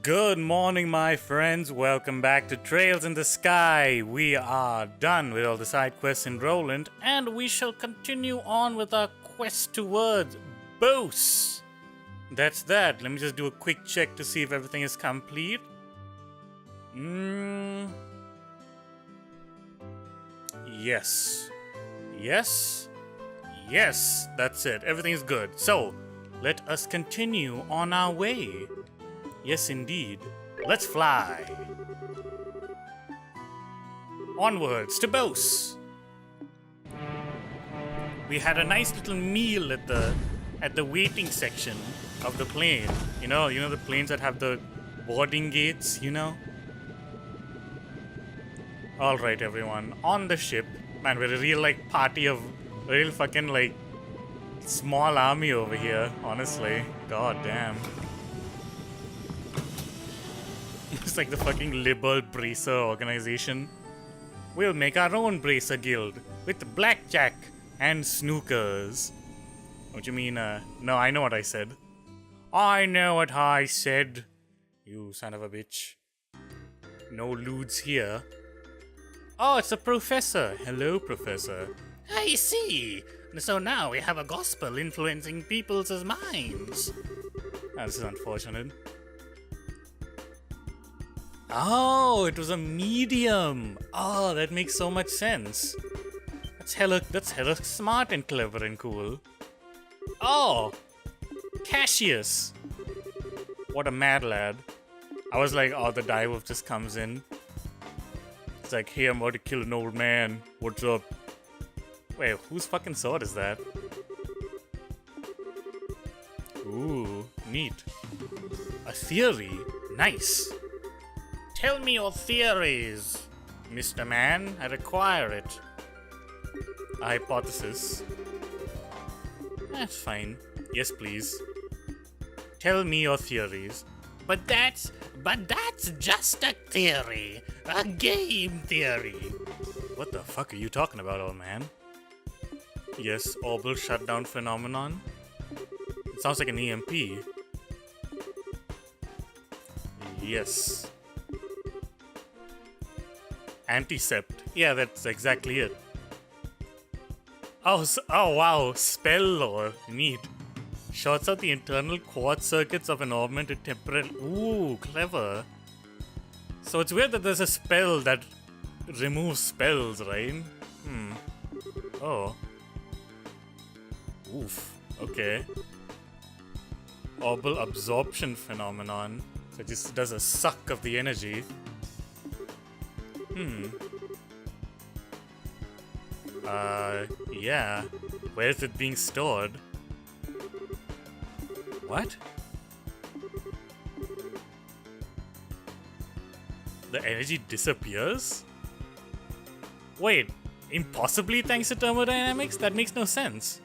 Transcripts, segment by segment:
Good morning, my friends. Welcome back to Trails in the Sky. We are done with all the side quests in Roland, and we shall continue on with our quest towards Bose. That's that. Let me just do a quick check to see if everything is complete. Yes. Yes. Yes. That's it. Everything is good. So, let us continue on our way. Yes, indeed. Let's fly. Onwards to Bose. We had a nice little meal at the waiting section of the plane. You know the planes that have the boarding gates, All right, everyone, on the ship. Man, we're a real party of real fucking small army over here, honestly. God damn. It's like the fucking Liberl Bracer organization. We'll make our own Bracer guild with blackjack and snookers. What you mean, no, I know what I said. I know what I said. You son of a bitch. No lewds here. Oh, it's a professor. Hello, professor. I see. So now we have a gospel influencing people's minds. Oh, this is unfortunate. Oh, it was a medium. Oh, that makes so much sense. That's hella smart and clever and cool. Oh, Cassius. What a mad lad. I was like, oh, the direwolf just comes in. It's like, hey, I'm about to kill an old man. What's up? Wait, whose fucking sword is that? Ooh, neat. A theory. Nice. Tell me your theories, Mr. Man. I require it. A hypothesis. That's fine. Yes, please. Tell me your theories. But that's just a theory. A game theory. What the fuck are you talking about, old man? Yes, orbital shutdown phenomenon. It sounds like an EMP. Yes. Anticept. Yeah, that's exactly it. Oh wow, spell lore. Neat. Shorts out the internal quartz circuits of an augmented temporal. Ooh, clever. So it's weird that there's a spell that removes spells, right? Oh. Oof. Okay. Orbital absorption phenomenon. So it just does a suck of the energy. Yeah. Where is it being stored? What? The energy disappears? Wait, impossibly thanks to thermodynamics? That makes no sense.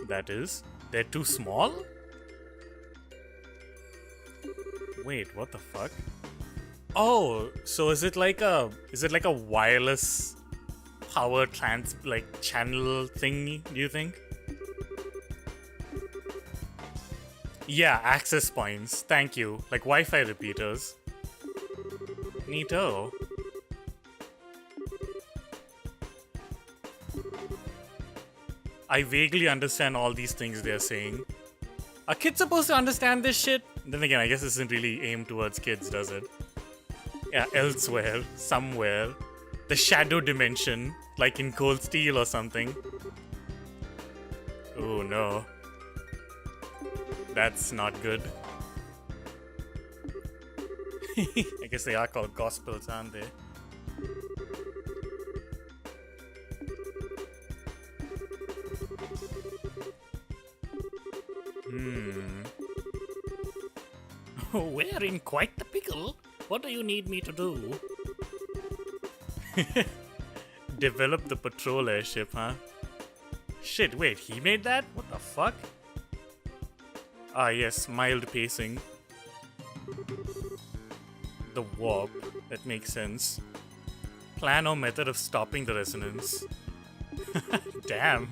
That is, they're too small? Wait, what the fuck? Oh, so is it like a wireless power channel thing, do you think? Yeah, access points. Thank you. Like Wi-Fi repeaters. Neato. I vaguely understand all these things they're saying. Are kids supposed to understand this shit? Then again, I guess this isn't really aimed towards kids, does it? Yeah, elsewhere, somewhere. The shadow dimension, like in Cold Steel or something. Oh no. That's not good. I guess they are called gospels, aren't they? We're in quite the pickle. What do you need me to do? Develop the patrol airship, huh? Shit, wait, he made that? What the fuck? Ah, yes, mild pacing. The warp. That makes sense. Plan or method of stopping the resonance. Damn.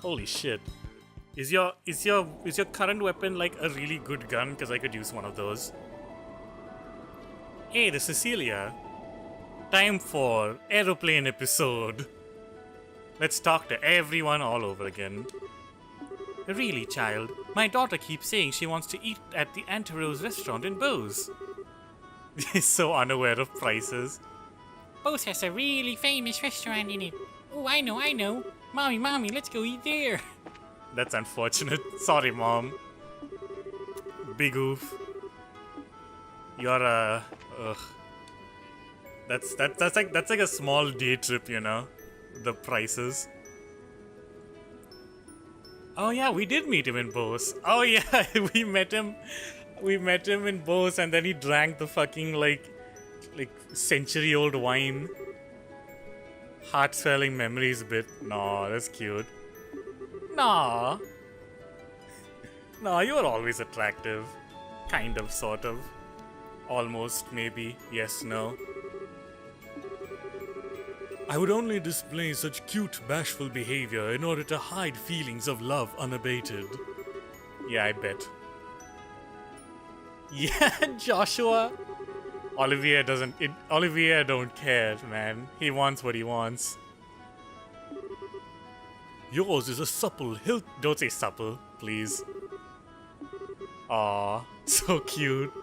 Holy shit. Is your current weapon like a really good gun? Because I could use one of those. Hey, the Cecilia. Time for aeroplane episode. Let's talk to everyone all over again. Really, child, my daughter keeps saying she wants to eat at the Antero's restaurant in Bose. He's so unaware of prices. Bose has a really famous restaurant in it. Oh, I know. Mommy, let's go eat there. That's unfortunate. Sorry, Mom. Big oof. You're a... Ugh. That's like a small day trip, you know? The prices. Oh yeah, we did meet him in Bose. Oh yeah, we met him in Bose, and then he drank the fucking like century-old wine. Heart-swelling memories a bit. Nah, that's cute. Nah, you were always attractive. Kind of, sort of. Almost, maybe. Yes, no. I would only display such cute, bashful behavior in order to hide feelings of love unabated. Yeah, I bet. Yeah, Joshua. Olivier don't care, man. He wants what he wants. Yours is a supple hilt. Don't say supple, please. Aw, so cute.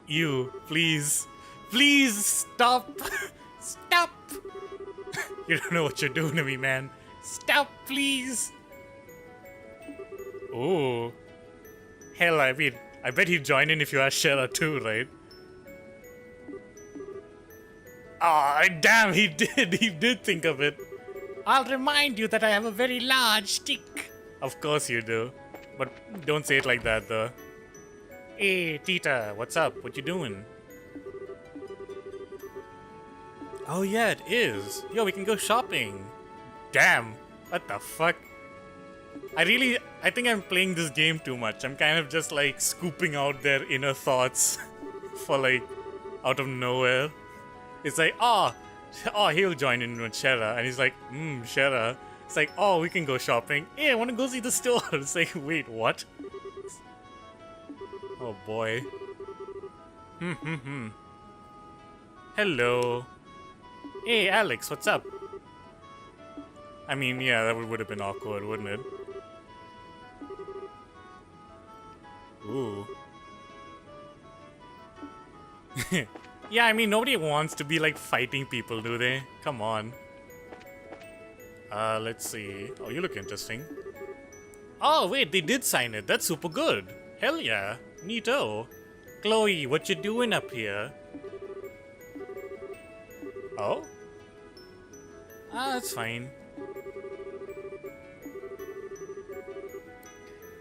You, please stop. Stop. You don't know what you're doing to me, man. Stop, please. Oh. Hell, I bet he'd join in if you asked Shera too, right? Ah, damn, he did think of it. I'll remind you that I have a very large stick. Of course you do. But don't say it like that, though. Hey, Tita, what's up? What you doing? Oh yeah, it is. Yo, we can go shopping. Damn, what the fuck? I think I'm playing this game too much. I'm kind of just like scooping out their inner thoughts for like out of nowhere. It's like, oh, he'll join in with Shera, and he's like, Shera. It's like, oh, we can go shopping. Hey, I want to go see the store. It's like, wait, what? Oh boy. Hello. Hey, Alex, what's up? I mean, yeah, that would have been awkward, wouldn't it? Ooh. Yeah, I mean, nobody wants to be like fighting people, do they? Come on. Let's see. Oh, you look interesting. Oh, wait, they did sign it. That's super good. Hell yeah. Neato. Chloe, what you doing up here? Oh? Ah, that's fine.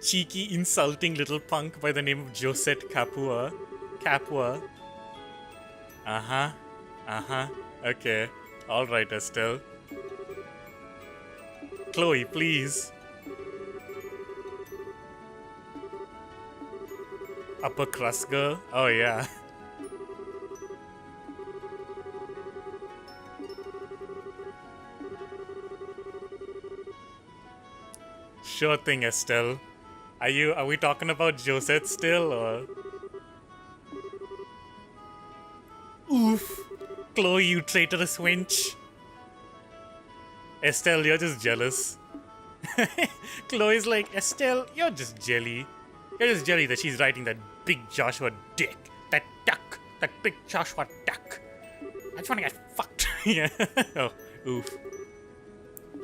Cheeky, insulting little punk by the name of Josette Capua. Okay. Alright, Estelle. Chloe, please. Upper crust girl? Oh, yeah. Sure thing, Estelle. Are we talking about Josette still, or? Oof. Chloe, you traitorous wench. Estelle, you're just jealous. Chloe's like, Estelle, you're just jelly. You're just jelly that she's riding that big Joshua dick. That duck. That big Joshua duck. I just want to get fucked. Yeah. Oh, oof.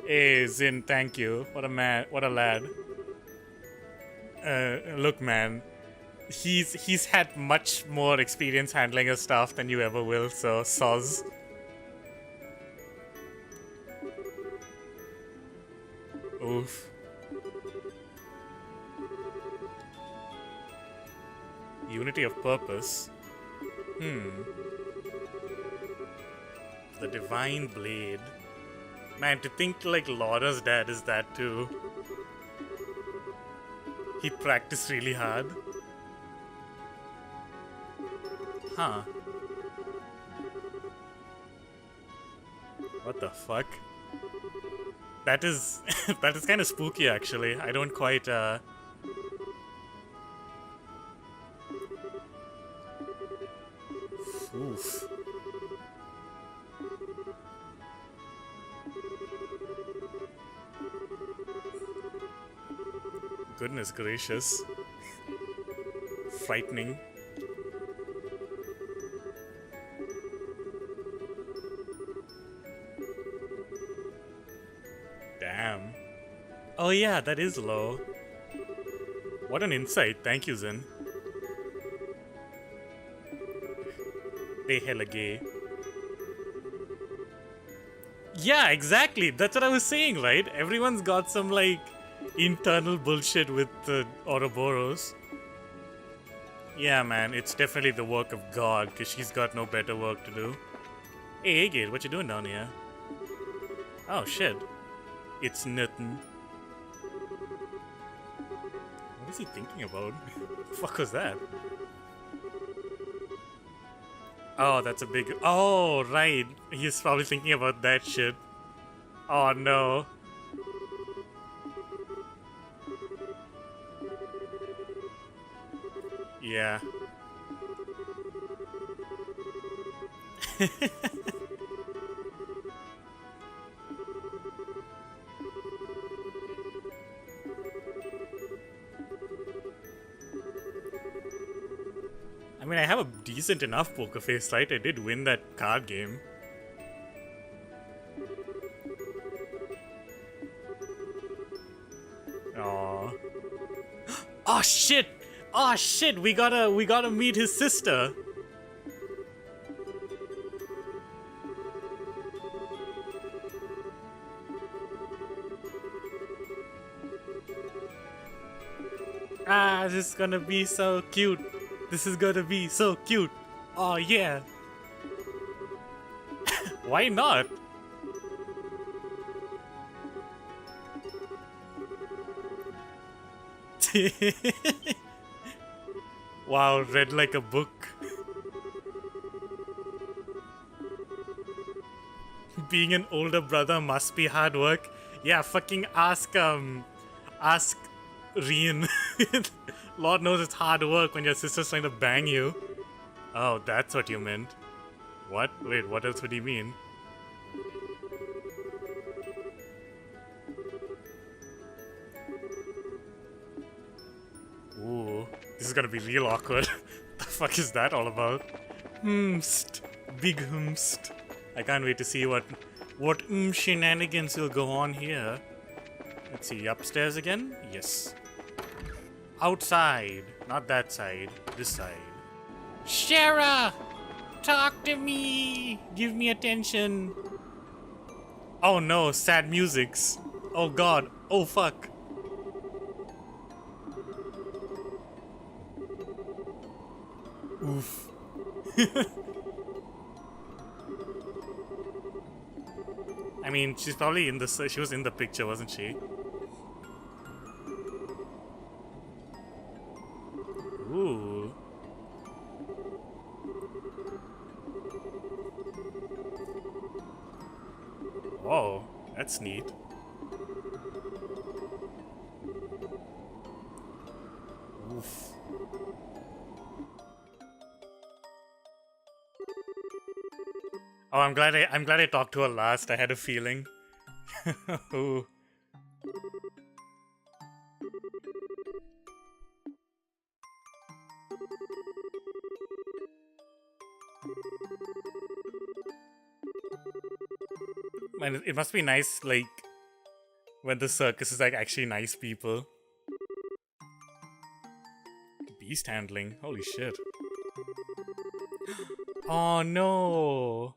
Hey, Zin, thank you. What a man. What a lad. Look, man. He's had much more experience handling his stuff than you ever will, so soz. Oof. Unity of purpose. The Divine Blade. Man, to think like Laura's dad is that too. He practiced really hard. Huh. What the fuck? That is that is kind of spooky actually. I don't quite Oof. Goodness gracious. Frightening. Damn. Oh yeah, that is low. What an insight. Thank you, Zen. They hella gay. Yeah, exactly. That's what I was saying, right? Everyone's got some, like, internal bullshit with the Ouroboros. Yeah, man, it's definitely the work of God, because she's got no better work to do. Hey, Agate, what you doing down here? Oh, shit. It's nothing. What is he thinking about? What the fuck was that? Oh, that's a big... Oh, right. He's probably thinking about that shit. Oh, no. Yeah. I mean, I have a decent enough poker face, right? I did win that card game. Aww. Oh shit! Oh shit! We gotta meet his sister. Ah, this is gonna be so cute. This is gonna be so cute. Oh yeah. Why not? Wow, read like a book. Being an older brother must be hard work. Yeah, fucking ask Rian. Lord knows it's hard work when your sister's trying to bang you. Oh, that's what you meant. What? Wait, what else would he mean? Ooh, this is gonna be real awkward. The fuck is that all about? Humst. Big humst. I can't wait to see what shenanigans will go on here. Let's see, upstairs again? Yes. Outside. Not that side. This side. Shara! Talk to me! Give me attention. Oh no, sad musics. Oh god. Oh fuck. Oof. I mean, she's probably in the... She was in the picture, wasn't she? Ooh. Whoa, that's neat. Oof. Oh, I'm glad I talked to her last. I had a feeling. Ooh. Man, it must be nice, like, when the circus is, like, actually nice people. Beast handling. Holy shit. Oh, no.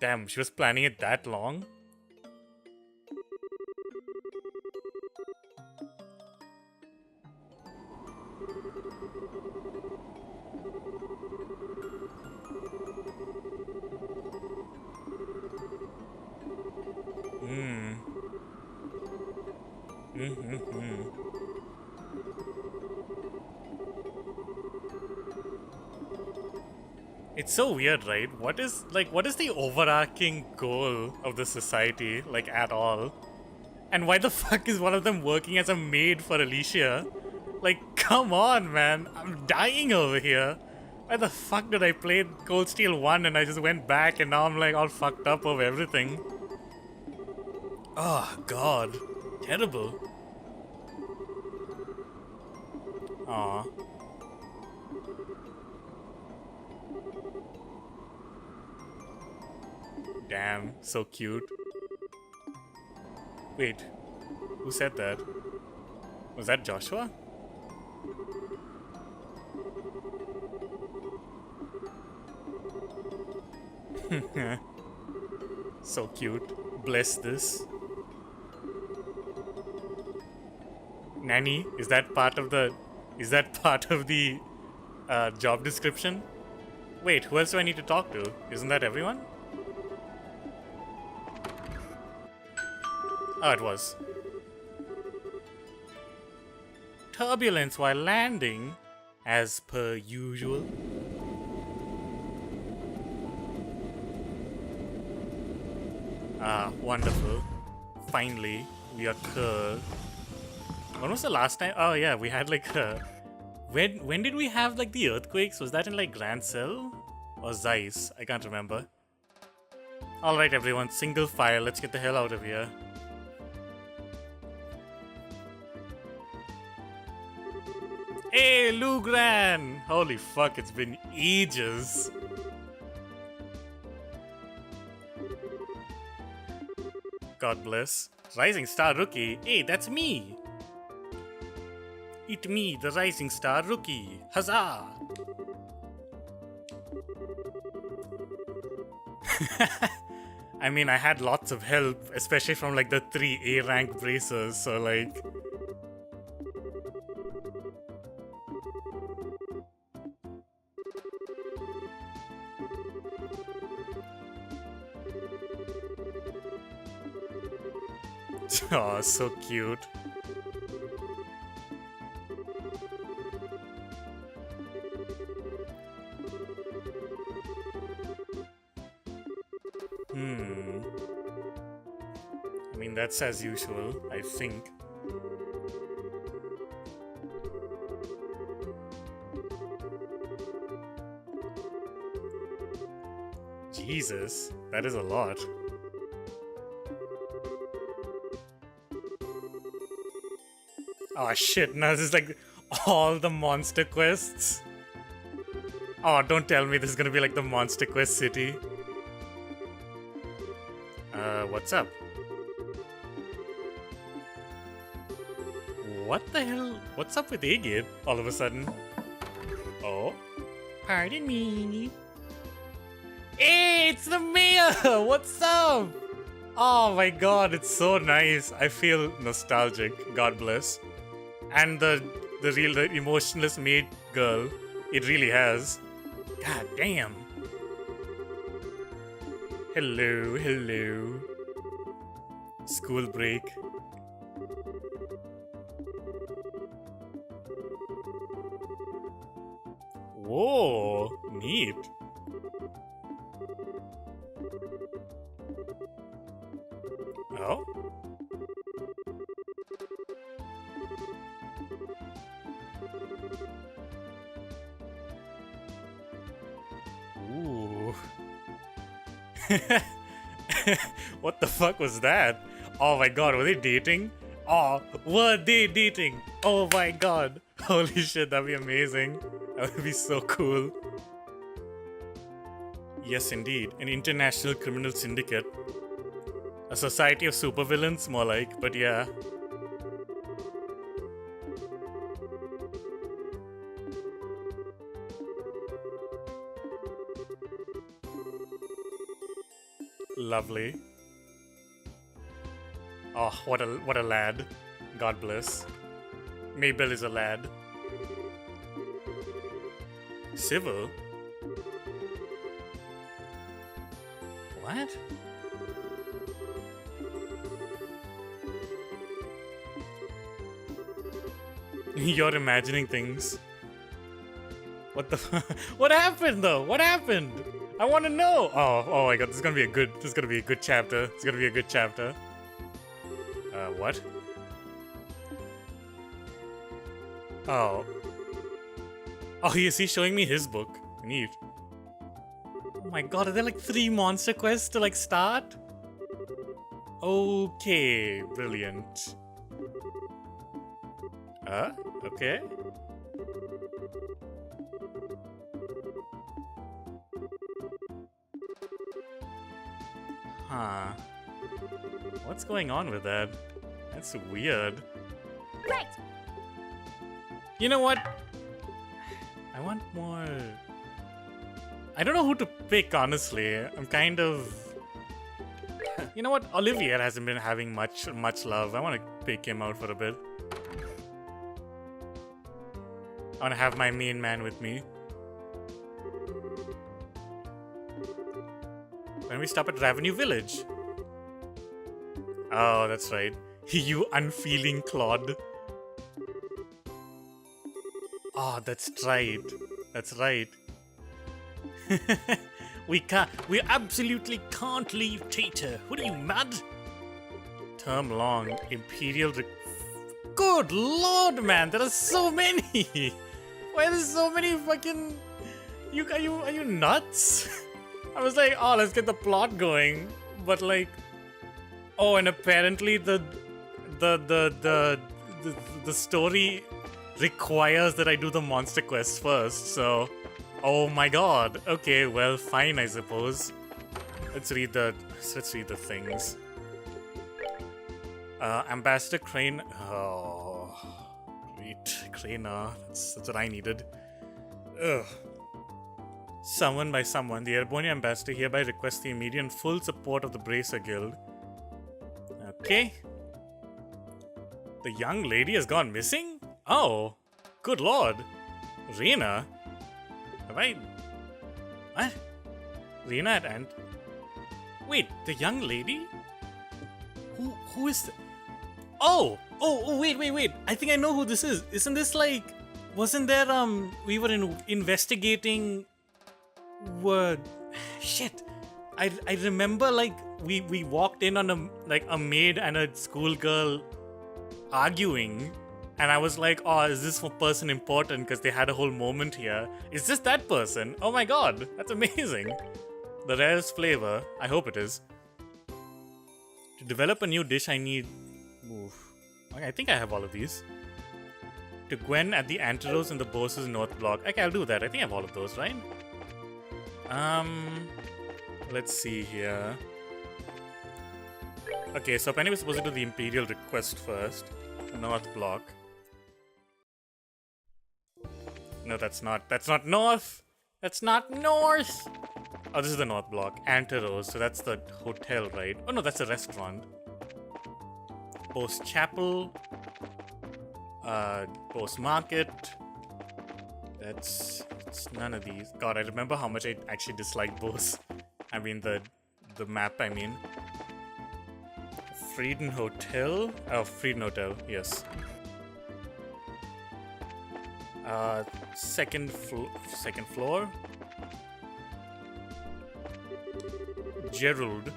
Damn, she was planning it that long? It's so weird, right? What is the overarching goal of the society, like, at all? And why the fuck is one of them working as a maid for Alicia? Like, come on, man. I'm dying over here. Why the fuck did I play Cold Steel 1 and I just went back and now I'm like all fucked up over everything? Oh, God. Terrible. Aw. Damn, so cute. Wait, who said that? Was that Joshua? So cute. Bless this. Nanny, is that part of the job description? Wait, who else do I need to talk to? Isn't that everyone? Oh, it was. Turbulence while landing, as per usual. Ah, wonderful. Finally, we occur. When was the last time? Oh yeah, we had like a... When did we have like the earthquakes? Was that in like Grancel? Or Zeiss? I can't remember. Alright everyone, single file, let's get the hell out of here. Hey, Lugran! Holy fuck, it's been ages. God bless. Rising Star Rookie. Hey, that's me! It me, the Rising Star Rookie. Huzzah! I mean, I had lots of help, especially from like the 3 A rank bracers, so like... Oh, so cute. I mean, that's as usual, I think. Jesus, that is a lot. Oh shit, now this is like all the monster quests. Oh, don't tell me this is gonna be like the Monster Quest city. What's up? What the hell? What's up with Agate all of a sudden? Oh, pardon me. Hey, it's the mayor! What's up? Oh my god, it's so nice. I feel nostalgic, God bless. And the emotionless maid girl, it really has. God damn. Hello, hello. School break. Whoa, neat. Oh? Ooh. What the fuck was that? Oh my god, were they dating? Oh, were they dating? Oh my god. Holy shit, that'd be amazing. That would be so cool. Yes, indeed. An international criminal syndicate. A society of supervillains, more like, but yeah. Lovely. Oh, what a lad. God bless. Mabel is a lad. Civil? What? You're imagining things. What the? What happened though? What happened? I want to know. Oh my god, this is gonna be a good chapter. It's gonna be a good chapter. What? Oh. Oh, is he showing me his book? Neat. Oh my god, are there like 3 monster quests to like start? Okay, brilliant. Okay. Huh. What's going on with that? That's weird. Great. You know what? I want more... I don't know who to pick, honestly. I'm kind of... You know what? Olivier hasn't been having much love. I want to pick him out for a bit. I want to have my main man with me. When we stop at Ravenue Village. Oh, that's right. You unfeeling clod. Oh, that's right. That's right. We absolutely can't leave Tater. What are you, mad? Term long. Imperial... Good lord, man. There are so many. Why are there so many fucking... Are you nuts? I was like, oh, let's get the plot going. But like... Oh, and apparently the story requires that I do the monster quest first, so... Oh my god. Okay, well, fine, I suppose. Let's read the things. Ambassador Crane... Oh... Sweet. Craner. That's what I needed. Ugh. Summoned by someone, the Erebonia Ambassador hereby requests the immediate and full support of the Bracer Guild. Okay. The young lady has gone missing? Oh, good lord. Rena? Have I... What? Rena at Ant... Wait, the young lady? Who is the... Oh, wait. I think I know who this is. Isn't this like... Wasn't there, we were investigating... What? Shit. I remember like we walked in on a maid and a schoolgirl arguing, and I was like, oh, is this person important? Because they had a whole moment here. Is this that person? Oh my god, that's amazing. The rarest flavor. I hope it is. To develop a new dish, I need... Oof. I think I have all of these. To Gwen at the Anteros in the Bosses North Block. Okay, I'll do that. I think I have all of those, right? Let's see here. Okay, so Penny was supposed to do the Imperial request first. North Block. No, that's not. That's not North! That's not North! Oh, this is the North Block. Anteros, so that's the hotel, right? Oh no, that's a restaurant. Post Chapel. Post Market. It's none of these. God, I remember how much I actually disliked Bose. I mean, the map, I mean. Frieden Hotel? Oh, Frieden Hotel, yes. Second floor. Gerald.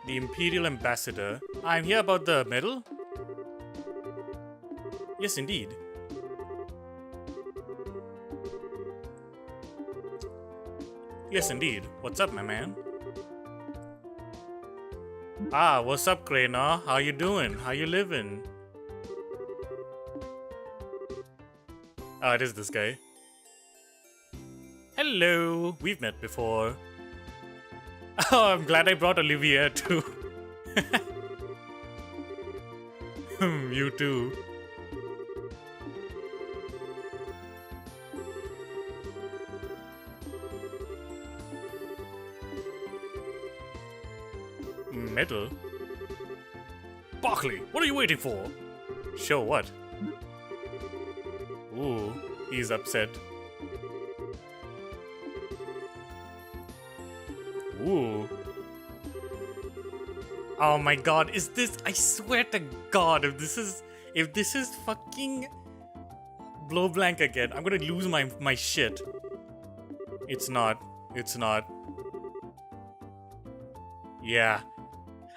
The Imperial Ambassador. I'm here about the medal? Yes, indeed. Yes, indeed. What's up, my man? Ah, what's up, Craner? How you doing? How you living? Ah, it is this guy. Hello. We've met before. Oh, I'm glad I brought Olivier too. You too. Medal? Barkley, what are you waiting for? Show what? Ooh, he's upset. Ooh. Oh my god, is this... I swear to god, if this is fucking blow blank again. I'm gonna lose my shit. It's not. It's not. Yeah.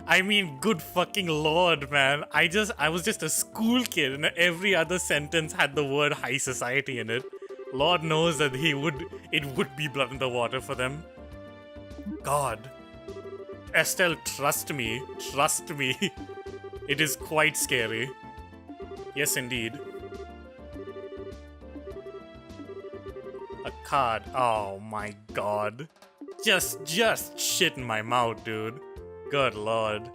I mean, good fucking lord, man. I was just a school kid and every other sentence had the word high society in it. Lord knows that it would be blood in the water for them. God. Estelle, trust me. Trust me. It is quite scary. Yes, indeed. A card. Oh my god. Just shit in my mouth, dude. Good lord.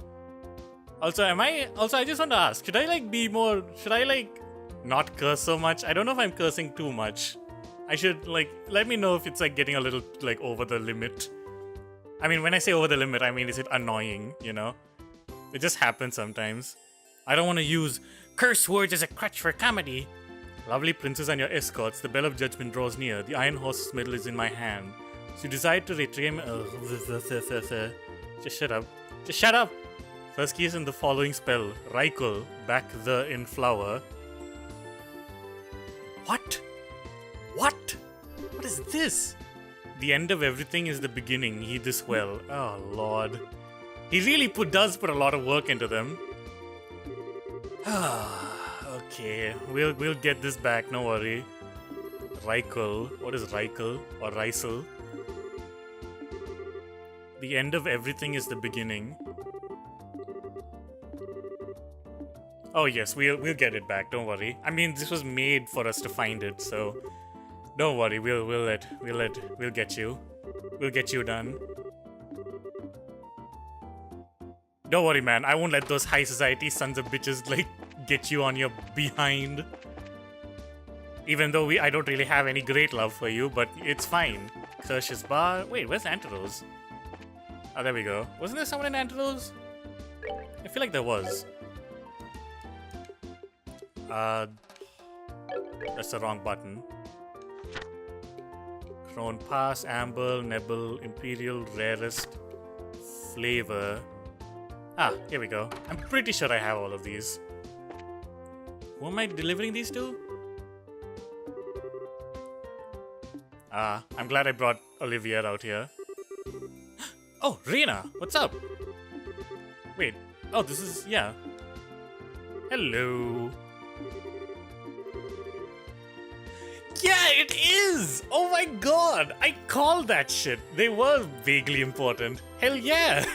Also, I just want to ask, should I like not curse so much? I don't know if I'm cursing too much. I should like, let me know if it's like getting a little like over the limit. I mean, when I say over the limit, I mean, is it annoying, you know? It just happens sometimes. I don't want to use curse words as a crutch for comedy. Lovely princess and your escorts, the bell of judgment draws near. The iron horse's medal is in my hand. So you decide to retrieve... Just shut up. Just shut up! First key is in the following spell. Raikul, back the in flower. What? What? What is this? The end of everything is the beginning. Heed this well. Oh, Lord. He really does put a lot of work into them. Okay, we'll get this back, no worry. Raikul. What is Raikul? Or Raisel? The end of everything is the beginning. Oh yes, we'll get it back, don't worry. I mean, this was made for us to find it, so don't worry, we'll get you. We'll get you done. Don't worry, man. I won't let those high society sons of bitches like get you on your behind. Even though I don't really have any great love for you, but it's fine. Kirsch's bar. Wait, where's Antelo's? Oh, there we go. Wasn't there someone in Antelo's? I feel like there was. That's the wrong button. Crown Pass, Amber, Nebel, Imperial, Rarest, Flavor. Ah, here we go. I'm pretty sure I have all of these. Who am I delivering these to? I'm glad I brought Olivia out here. Oh, Reina! What's up? Wait. Oh, this is... yeah. Hello. Yeah, it is! Oh my god! I called that shit. They were vaguely important. Hell yeah!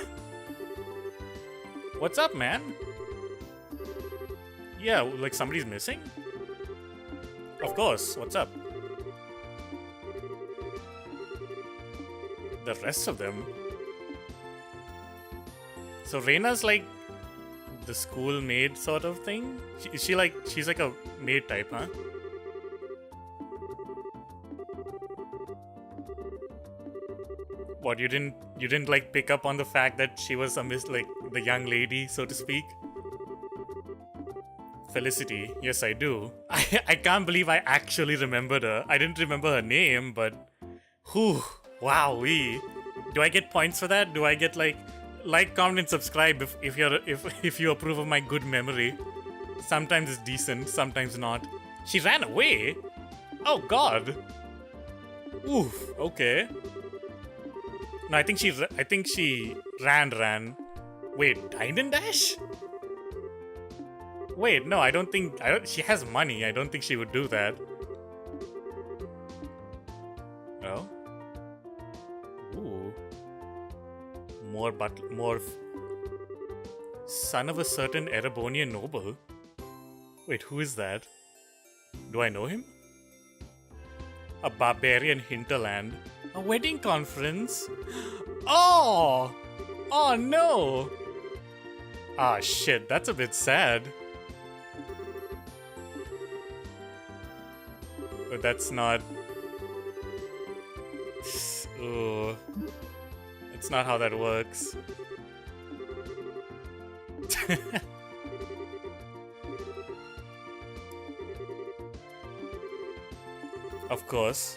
What's up, man? Yeah, like somebody's missing? Of course, what's up? The rest of them? So Reina's like the school maid sort of thing? She's like a maid type, huh? What, you didn't like pick up on the fact that she was like the young lady, so to speak? Felicity, yes I do. I can't believe I actually remembered her. I didn't remember her name, but whew, wowee. Do I get points for that? Do I get like, comment, and subscribe if you approve of my good memory? Sometimes it's decent, sometimes not. She ran away? Oh god. Oof, okay. No, I think she ran. Wait, died and dash? Wait, no, I don't think she has money. I don't think she would do that. Oh. Ooh. More son of a certain Erebonian noble. Wait, who is that? Do I know him? A barbarian hinterland. A wedding conference? Oh! Oh no! Ah shit, that's a bit sad. But that's not... Ooh. It's not how that works. Of course.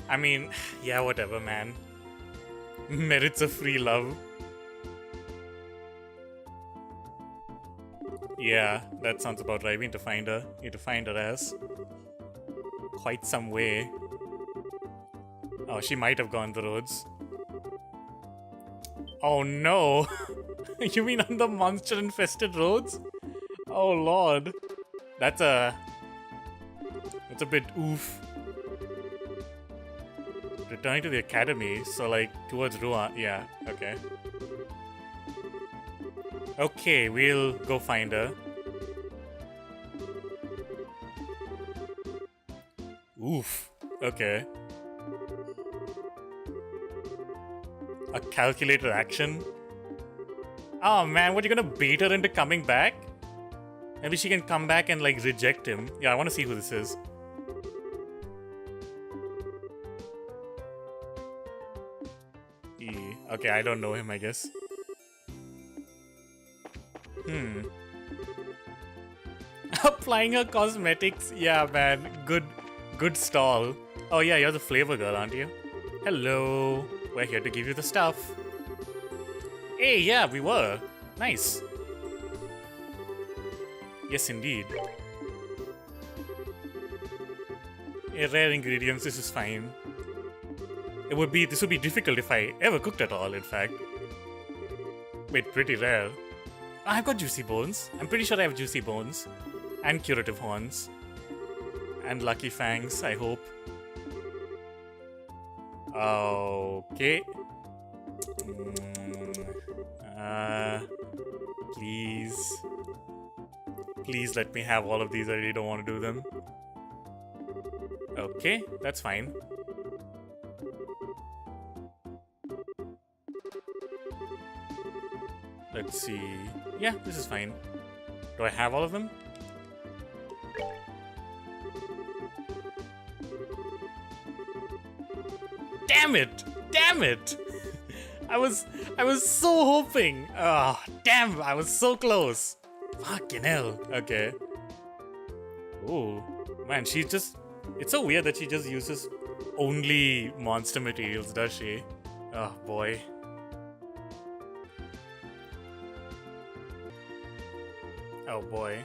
I mean, yeah, whatever, man. Merits of free love. Yeah, that sounds about right. We need to find her. Need to find her ass. quite some way. Oh, she might have gone the roads. Oh no! You mean on the monster-infested roads? Oh lord. That's a bit oof. Returning to the academy, so like towards Ruan. Yeah, okay. Okay, we'll go find her. Oof. Okay. A calculated action? Oh man, what, you gonna bait her into coming back? Maybe she can come back and like reject him. Yeah, I wanna see who this is. Okay, I don't know him, I guess. Applying her cosmetics. Yeah, man. Good stall. Oh yeah, you're the flavor girl, aren't you? Hello. We're here to give you the stuff. Hey, yeah, we were. Nice. Yes, indeed. Rare ingredients, this is fine. This would be difficult if I ever cooked at all, in fact. Wait, pretty rare. I've got juicy bones. I'm pretty sure I have juicy bones. And curative horns. And lucky fangs, I hope. Okay. Please. Please let me have all of these. I really don't want to do them. Okay, that's fine. Let's see. Yeah, this is fine. Do I have all of them? Damn it! Damn it! I was so hoping. Oh, damn! I was so close. Fucking hell. Okay. Oh man, she's just. It's so weird that she just uses only monster materials, does she? Oh boy. Oh boy.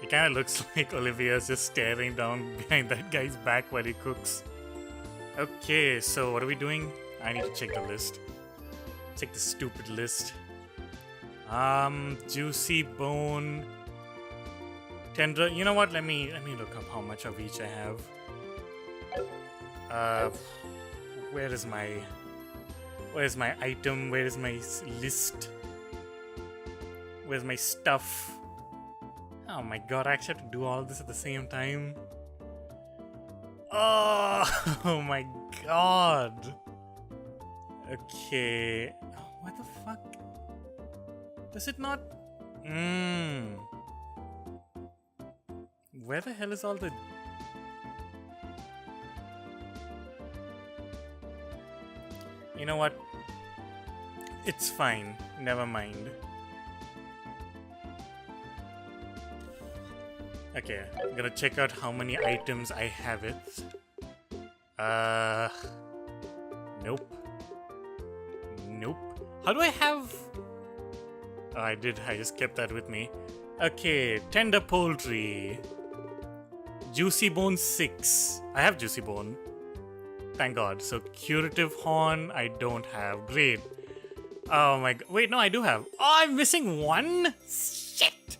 It kind of looks like Olivia's just staring down behind that guy's back while he cooks. Okay, so what are we doing? I need to check the list. Check the stupid list. Juicy bone. Tender. You know what? Let me look up how much of each I have. Where is my item? Where is my list? Where's my stuff? Oh my god, I actually have to do all this at the same time. Oh my god. Okay. What the fuck? Does it not? Where the hell is all the... You know what? It's fine. Never mind. Okay, I'm gonna check out how many items I have it. Nope. Nope. How do I have... Oh, I did. I just kept that with me. Okay, tender poultry. Juicy bone 6. I have juicy bone. Thank god. So curative horn, I don't have. Great. Oh my god. Wait, no, I do have. Oh, I'm missing one? Shit!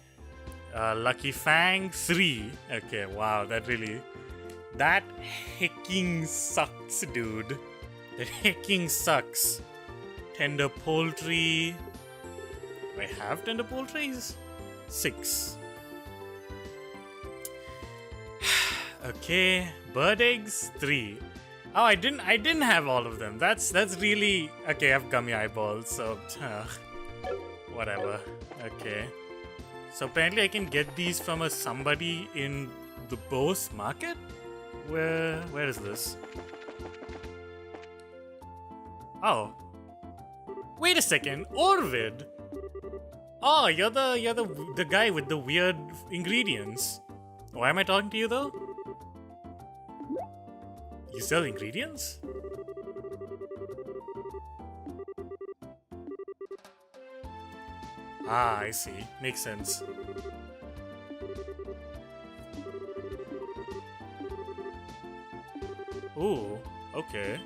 Lucky Fang 3. Okay, wow, that hecking sucks, dude. That hecking sucks. Tender poultry. Do I have tender poultries? 6. Okay, bird eggs 3. Oh, I didn't have all of them. That's really okay. I have gummy eyeballs, so whatever. Okay. So apparently I can get these from somebody in the Bose market? Where is this? Oh. Wait a second, Orvid! Oh, you're the guy with the weird ingredients. Why am I talking to you though? You sell ingredients? Ah, I see. Makes sense. Ooh, okay.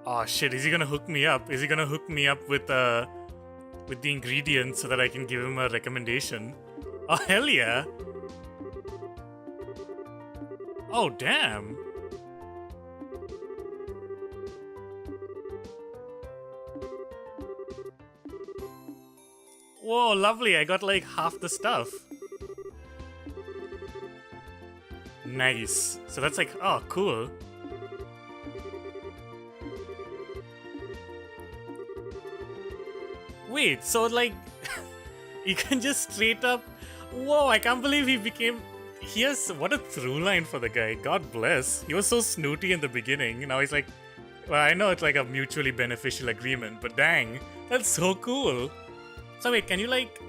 Oh shit, is he gonna hook me up? Is he gonna hook me up with the ingredients so that I can give him a recommendation? Oh hell yeah! Oh damn! Whoa, lovely, I got like half the stuff. Nice. So that's like, oh, cool. Wait, so like, you can just straight up... Whoa, I can't believe he became... What a through line for the guy. God bless. He was so snooty in the beginning. Now he's like... Well, I know it's like a mutually beneficial agreement, but dang, that's so cool. So wait, can you like...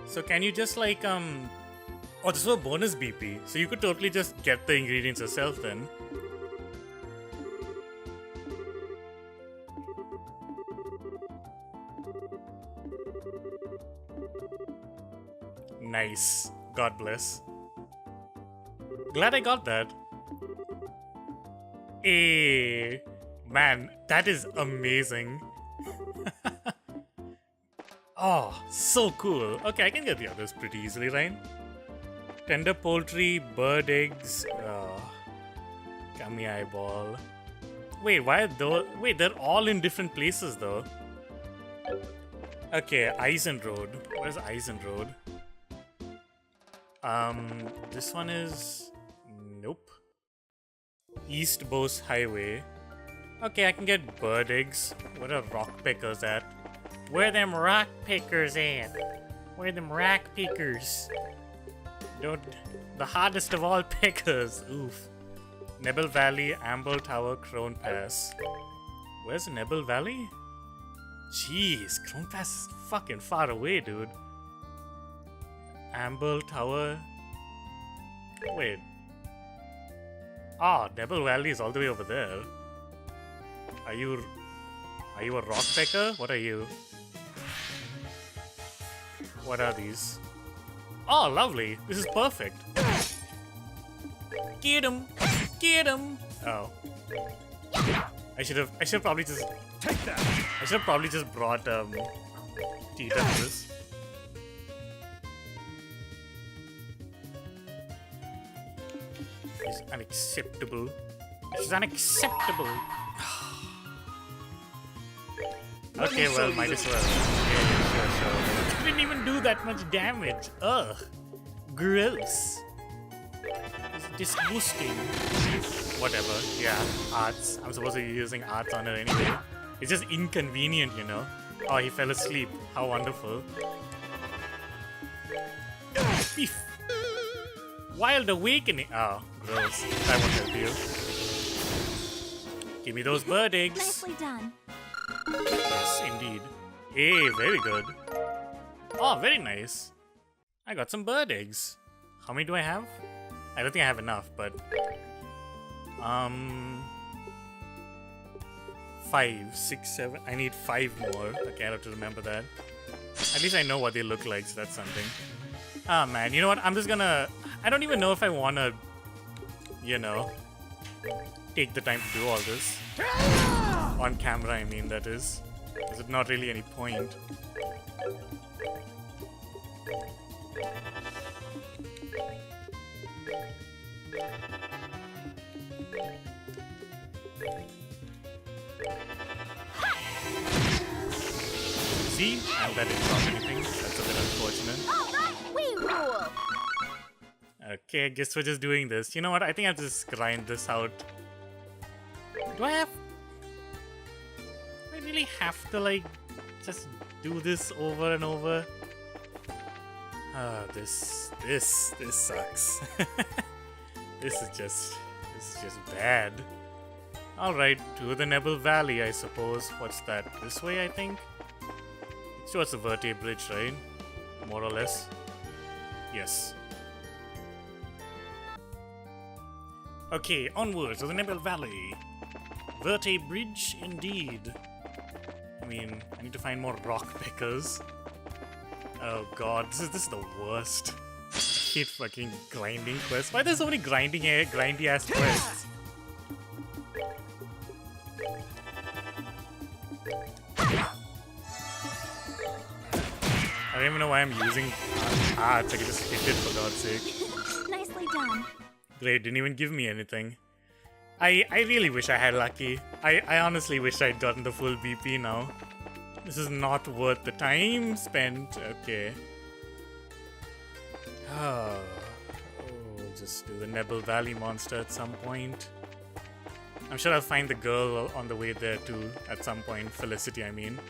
So can you just like, Oh, this was a bonus BP. So you could totally just get the ingredients yourself then. Nice. God bless. Glad I got that. Hey, man, that is amazing. Oh, so cool. Okay, I can get the others pretty easily, right? Tender poultry, bird eggs, gummy eyeball. Wait, why are those? Wait, they're all in different places though. Okay, Eisen Road. Where's Eisen Road? This one is... Nope. East Bose Highway. Okay, I can get bird eggs. Where are rock pickers at? Where them rock pickers at? Where them rock pickers? Don't... The hardest of all pickers. Oof. Nebel Valley, Amble Tower, Crone Pass. Where's Nebel Valley? Jeez, Crone Pass is fucking far away, dude. Amble Tower. Wait. Ah, Nebel Valley is all the way over there. Are you a rock picker? What are you? What are these? Oh, lovely. This is perfect. Get him! Get him! Oh. I should probably just take that. I should have probably just brought Tita to this. It's unacceptable. This is unacceptable. Okay, well, might as well. Yeah, sure. It didn't even do that much damage. Ugh. Gross. It's disgusting. Whatever. Yeah, arts. I'm supposed to be using arts on it anyway. It's just inconvenient, you know. Oh, he fell asleep. How wonderful. Beef. Wild awakening. Oh, gross. I won't help you. Give me those bird eggs. Nicely done. Yes, indeed. Hey, very good. Oh, very nice. I got some bird eggs. How many do I have? I don't think I have enough, but... 5, 6, 7... I need 5 more. Okay, I have to remember that. At least I know what they look like, so that's something. Ah, man, you know what? I'm just gonna... I don't even know if I wanna... You know... Take the time to do all this. On camera, I mean, that is. There's not really any point. See? And that didn't drop anything. That's a bit unfortunate. Alright, we rule! Okay, I guess we're just doing this. You know what? I think I'll just grind this out. Do I really have to, like, just do this over and over? Ah, this sucks. This is just bad. Alright, to the Nebel Valley, I suppose. What's that? This way, I think? It's towards the Verte Bridge, right? More or less. Yes. Okay, onwards to the Nebel Valley. Verte Bridge, indeed. I mean, I need to find more rock pickers. Oh god, this is the worst. I hate fucking grinding quests. Why are there so many grindy ass quests? I don't even know why I'm using arts. I can just hit it for God's sake. Nicely done. Great, didn't even give me anything. I really wish I had lucky. I honestly wish I'd gotten the full BP now. This is not worth the time spent. Okay. Oh, we'll just do the Nebel Valley monster at some point. I'm sure I'll find the girl on the way there too at some point. Felicity, I mean.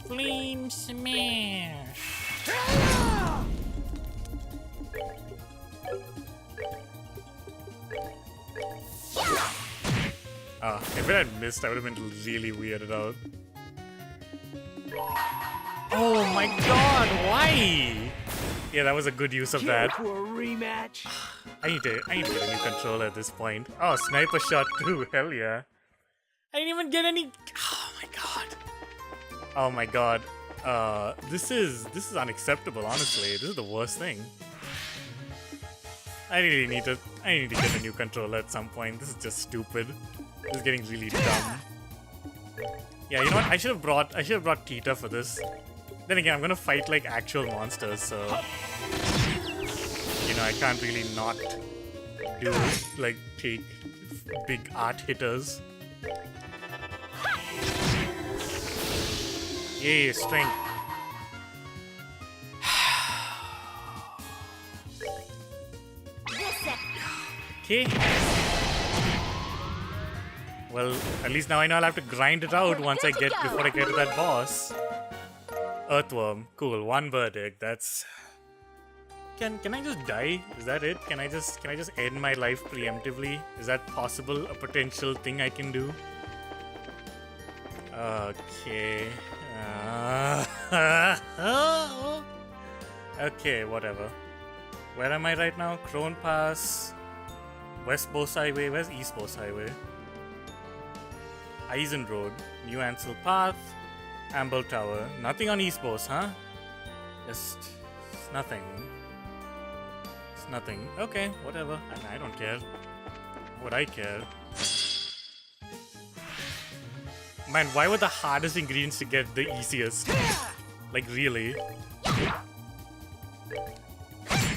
Flame smash! Ah, if it had missed, I would have been really weirded out. Oh my god, why? Yeah, that was a good use of that. For a rematch. I need to get a new controller at this point. Oh, sniper shot too, hell yeah. I didn't even get any. Oh my god. Oh my god. This is unacceptable, honestly. This is the worst thing. I need to get a new controller at some point. This is just stupid. This is getting really dumb. Yeah, you know what? I should have brought Tita for this. Then again, I'm gonna fight like actual monsters, so you know I can't really not do like take big art hitters. Yay, strength. Okay. Well, at least now I know I'll have to grind it out before I get to that boss. Earthworm. Cool. One verdict. That's. Can I just die? Is that it? Can I just end my life preemptively? Is that possible? A potential thing I can do? Okay. Okay, whatever. Where am I right now? Crone Pass, West Bose Highway. Where's East Bose Highway? Eisen Road, New Ansel Path, Amble Tower. Nothing on East Bose, huh? Just nothing. It's nothing. Okay, whatever. I don't care. Would I care? Man, why were the hardest ingredients to get the easiest? Like, really?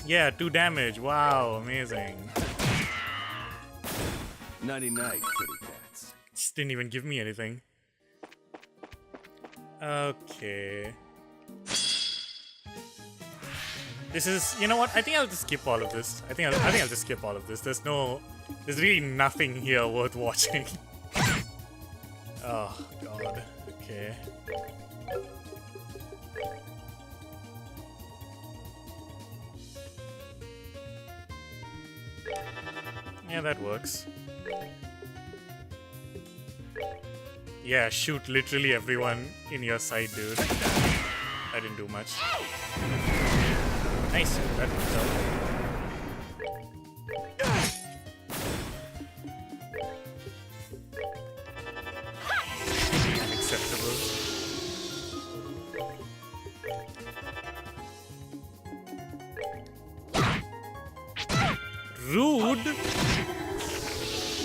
Yeah, 2 damage. Wow, amazing. Nighty night, kitty cats. Just didn't even give me anything. Okay. This is, you know what? I think I'll just skip all of this. I think I'll just skip all of this. There's really nothing here worth watching. Oh god. Okay. Yeah, that works. Yeah, shoot literally everyone in your sight, dude. I didn't do much. Nice, that worked out. Unacceptable. Rude?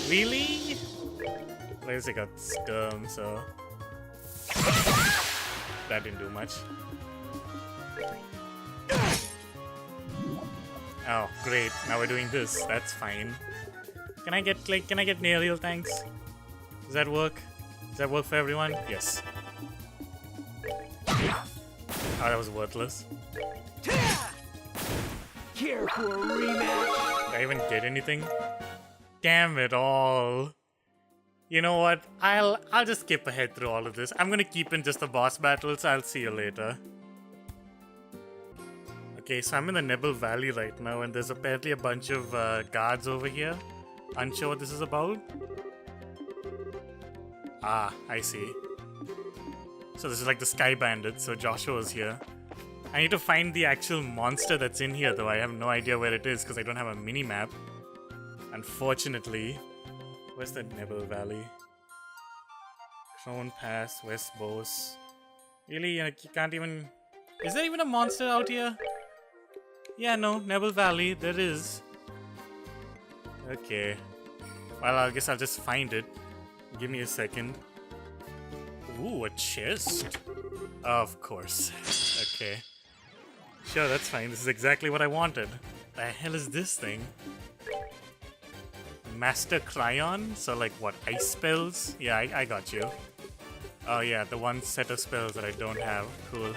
Really? At least I got Sturm, so that didn't do much. Oh, great. Now we're doing this. That's fine. Can I get Nairiel, thanks? Does that work? Does that work for everyone? Yes. Oh, that was worthless. Care for a rematch? Did I even get anything? Damn it all. You know what? I'll just skip ahead through all of this. I'm gonna keep in just the boss battles. I'll see you later. Okay, so I'm in the Nebel Valley right now, and there's apparently a bunch of guards over here. Unsure what this is about? Ah, I see. So this is like the Sky Bandit, so Joshua's here. I need to find the actual monster that's in here, though I have no idea where it is because I don't have a mini-map. Unfortunately. Where's the Nebel Valley? Crown Pass, West Bose. Really? You can't even... Is there even a monster out here? Yeah, no. Nebel Valley. There is. Okay. Well, I guess I'll just find it. Give me a second. Ooh, a chest. Of course. Okay. Sure, that's fine. This is exactly what I wanted. The hell is this thing? Master Cryon? So like what, ice spells? Yeah, I got you. Oh yeah, the one set of spells that I don't have. Cool.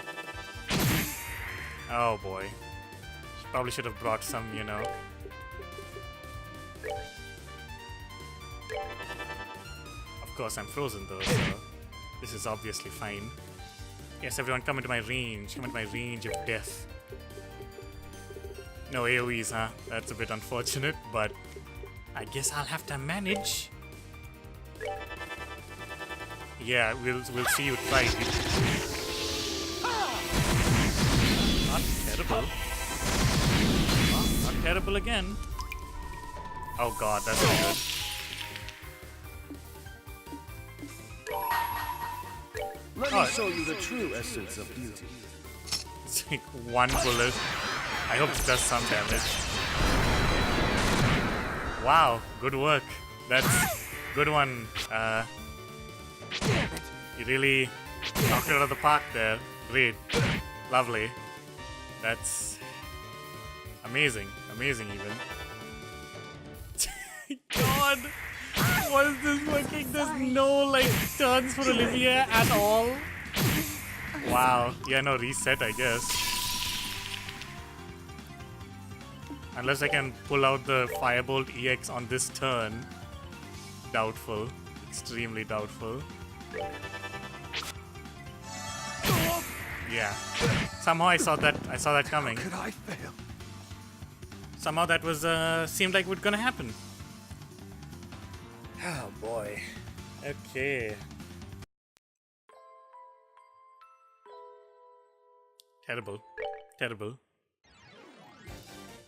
Oh boy. Probably should have brought some, you know. Of course, I'm frozen though, so this is obviously fine. Yes, everyone come into my range. Come into my range of death. No AoEs, huh? That's a bit unfortunate, but I guess I'll have to manage. Yeah, we'll see you try. Not terrible. Not terrible again. Oh god, that's not good. Let me show you the true essence of beauty. It's like one bullet. I hope it does some damage. Wow, good work. That's good one. You really knocked it out of the park there. Great. Lovely. That's amazing. Amazing even. God! What is this looking? There's no like turns for Olivia at all. Wow. Yeah, no reset, I guess. Unless I can pull out the Firebolt EX on this turn. Doubtful. Extremely doubtful. Yeah. Somehow I saw that coming. Could I fail? Somehow that was seemed like it was gonna happen. Oh boy. Okay. Terrible. Terrible.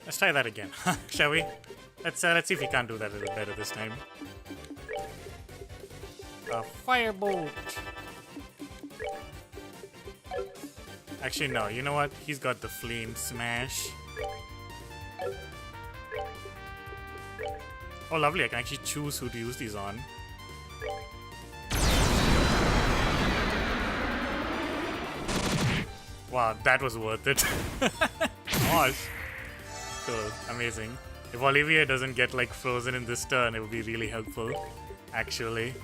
Let's try that again, shall we? Let's see if we can't do that a little better this time. A firebolt. Actually, no. You know what? He's got the flame smash. Oh, lovely! I can actually choose who to use these on. Wow, that was worth it. Gosh. Cool, amazing. If Olivia doesn't get like frozen in this turn, it would be really helpful, actually.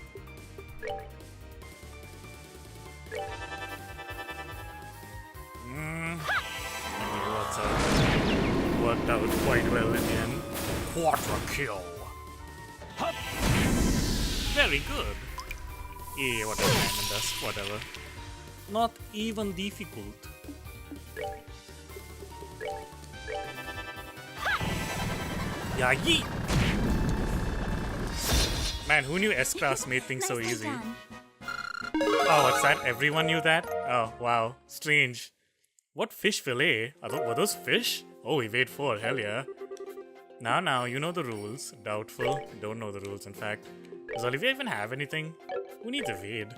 Worked out quite well in the end. Quadra kill. Very good. Yeah, whatever Diamond does, whatever. Not even difficult. Yeah, yeet! Man, who knew S-Class made things so easy? Oh, what's that? Everyone knew that? Oh, wow. Strange. What fish fillet? Were those fish? Oh, evade 4. Hell yeah. Now, you know the rules. Doubtful. Don't know the rules, in fact. Does Olivia even have anything? Who needs evade?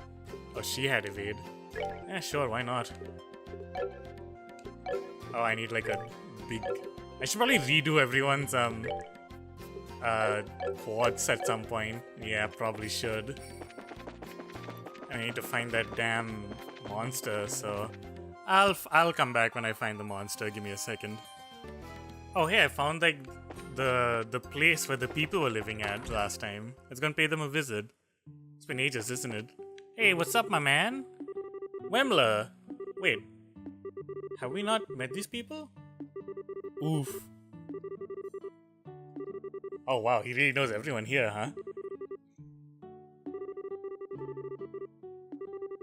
Oh, she had evade. Yeah, sure, why not? Oh, I need like a big... I should probably redo everyone's quads at some point. Yeah, probably should. I need to find that damn monster, so I'll come back when I find the monster. Give me a second. Oh, hey, I found like the place where the people were living at last time. Let's go and pay them a visit. It's been ages, isn't it? Hey, what's up, my man? Wemler. Wait, have we not met these people? Oof. Oh wow, he really knows everyone here, huh?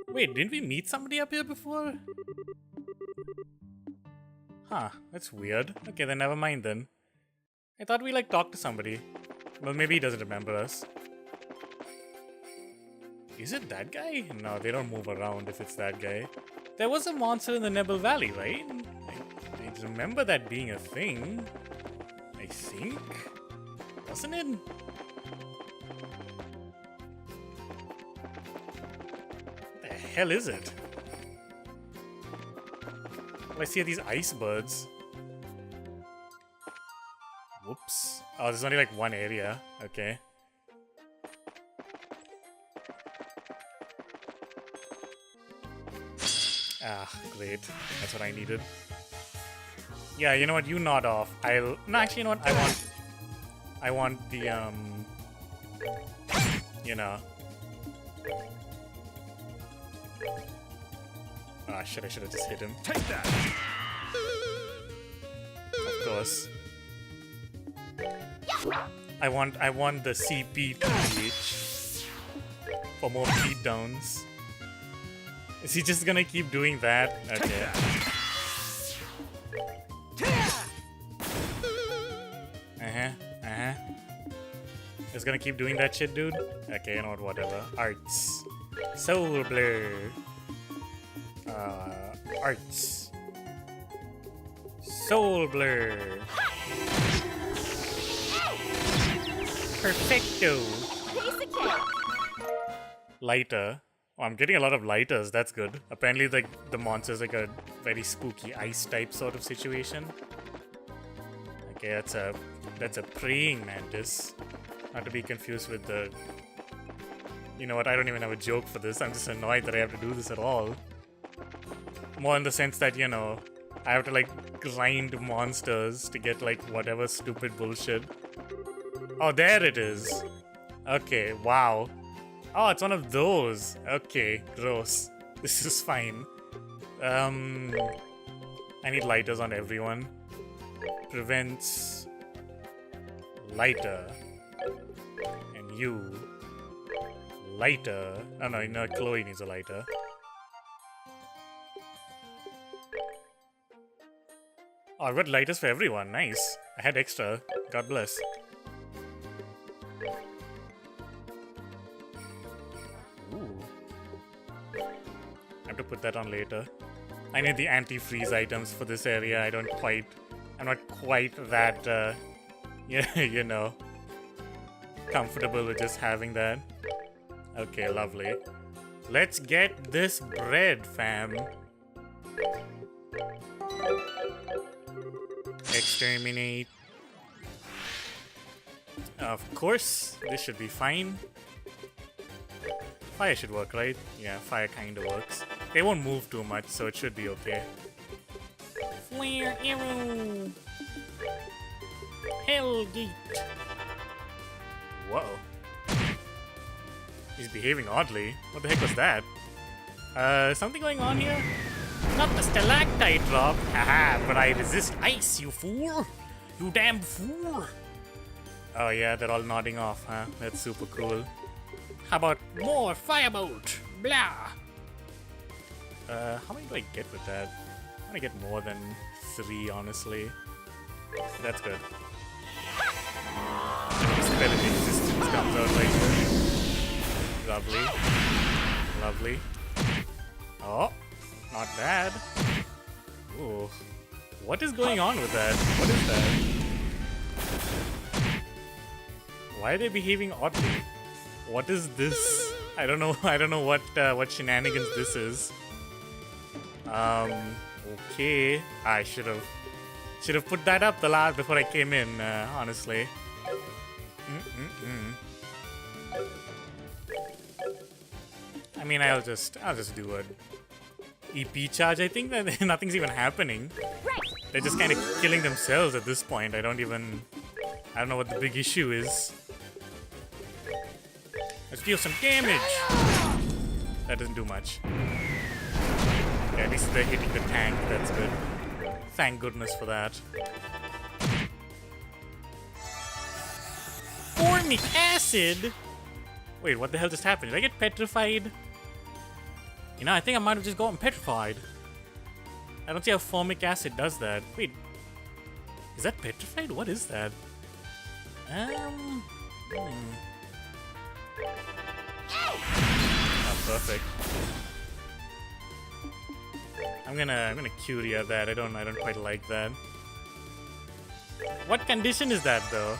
Wait, didn't we meet somebody up here before? Huh, that's weird. Okay, then never mind then. I thought we like talked to somebody. Well, maybe he doesn't remember us. Is it that guy? No, they don't move around if it's that guy. There was a monster in the Nebel Valley, right? I remember that being a thing. I think? Wasn't it? hell is it? Well, I see these ice birds. Whoops. Oh, there's only like one area. Okay. Ah, great. That's what I needed. Yeah, you know what? You nod off. No, actually, you know what? I want the, you know. Ah, shit, I should have just hit him. Take that! Of course. I want the CP to reach for more beatdowns. Is he just gonna keep doing that? Okay. Just gonna keep doing that shit, dude? Okay, you know what, whatever. Arts. Soul Blur. Arts. Soul Blur. Perfecto. Lighter. Oh, I'm getting a lot of lighters. That's good. Apparently, the monster's like a very spooky ice type sort of situation. Okay, that's a praying mantis. Not to be confused with the... You know what? I don't even have a joke for this. I'm just annoyed that I have to do this at all. More in the sense that, you know, I have to like grind monsters to get like whatever stupid bullshit. Oh, there it is. Okay, wow. Oh, it's one of those. Okay, gross. This is fine. I need lighters on everyone. Prevents lighter. And you. Lighter. Oh no, Chloe needs a lighter. Oh, I've got lighters for everyone. Nice. I had extra. God bless. Ooh. I have to put that on later. I need the anti-freeze items for this area. I'm not quite that, you know, comfortable with just having that. Okay, lovely. Let's get this bread, fam. Exterminate. Of course, this should be fine. Fire should work, right? Yeah, fire kinda works. They won't move too much, so it should be okay. Flare arrow! Hellgate! Whoa. He's behaving oddly. What the heck was that? Something going on here? Not the stalactite drop! Haha, but I resist ice, you fool! You damn fool! Oh yeah, they're all nodding off, huh? That's super cool. How about more firebolt? Blah! How many do I get with that? I'm gonna get more than 3, honestly. That's good. Spell resistance comes out like this. Lovely. Lovely. Oh, not bad. Ooh. What is going on with that? What is that? Why are they behaving oddly? What is this? I don't know. I don't know what shenanigans this is. Okay. I should have put that up before I came in. Honestly. I mean, I'll just do an EP charge. I think that nothing's even happening. They're just kind of killing themselves at this point. I don't know what the big issue is. Let's deal some damage. That doesn't do much. Okay, at least they're hitting the tank. That's good. Thank goodness for that. Formic acid? Wait, what the hell just happened? Did I get petrified? You know, I think I might have just gotten petrified. I don't see how formic acid does that. Wait, is that petrified? What is that? Oh, perfect. I'm gonna curia that. I don't quite like that. What condition is that though?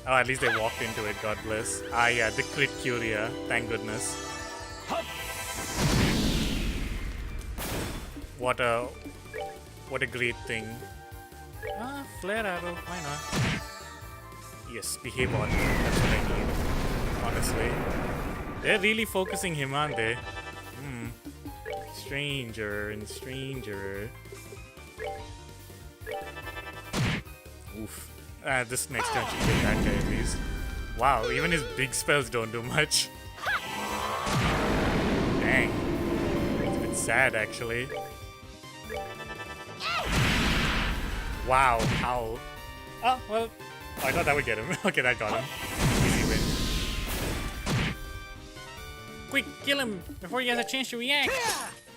Oh, at least they walked into it. God bless. Ah, yeah, the crit curia. Thank goodness. What a great thing. Ah, flare arrow, why not? Yes, behave on. That's what I need. Honestly. They're really focusing him, aren't they? Hmm. Stranger and stranger. Oof. This next turn should get that guy at least. Wow, even his big spells don't do much. Dang. It's a bit sad, actually. Wow, how? Oh, well, I thought that would get him. Okay, that got him. Easy win. Quick, kill him before he has a chance to react.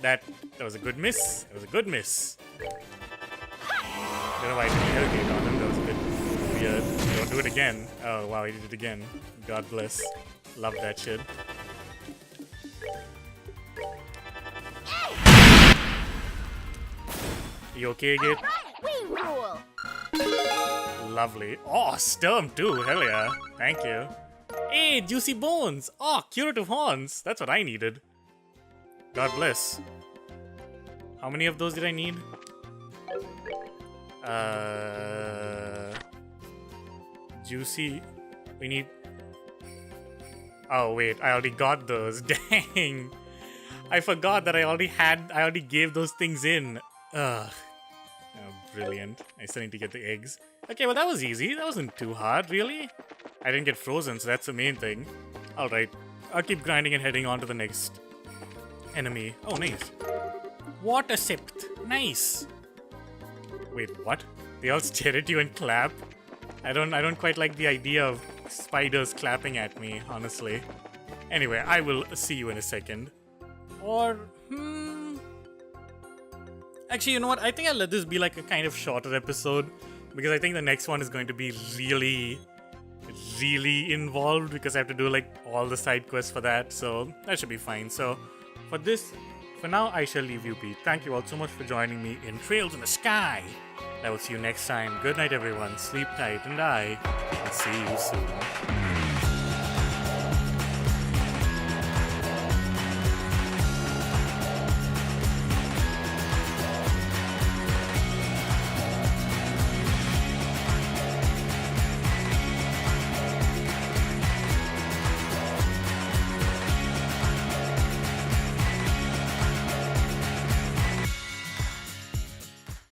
That was a good miss. That was a good miss. Don't know why I didn't hesitate on him. That was a bit weird. Don't do it again. Oh, wow, he did it again. God bless. Love that shit. You okay, Git? We rule. Lovely. Oh, sturm too. Hell yeah. Thank you. Hey, juicy bones. Oh, curative horns. That's what I needed. God bless. How many of those did I need? Juicy. We need... Oh, wait. I already got those. Dang. I forgot that I already gave those things in. Ugh. Oh, brilliant. I still need to get the eggs. Okay, well that was easy. That wasn't too hard, really. I didn't get frozen, so that's the main thing. Alright. I'll keep grinding and heading on to the next enemy. Oh, nice. Water sipped. Nice. Wait, what? They all stare at you and clap? I don't quite like the idea of spiders clapping at me, honestly. Anyway, I will see you in a second. Or, actually, you know what? I think I'll let this be like a kind of shorter episode, because I think the next one is going to be really involved, because I have to do like all the side quests for that, so that should be fine. So for now, I shall leave you be. Thank you all so much for joining me in Trails in the Sky. I will see you next time. Good night, everyone. Sleep tight, and I will see you soon.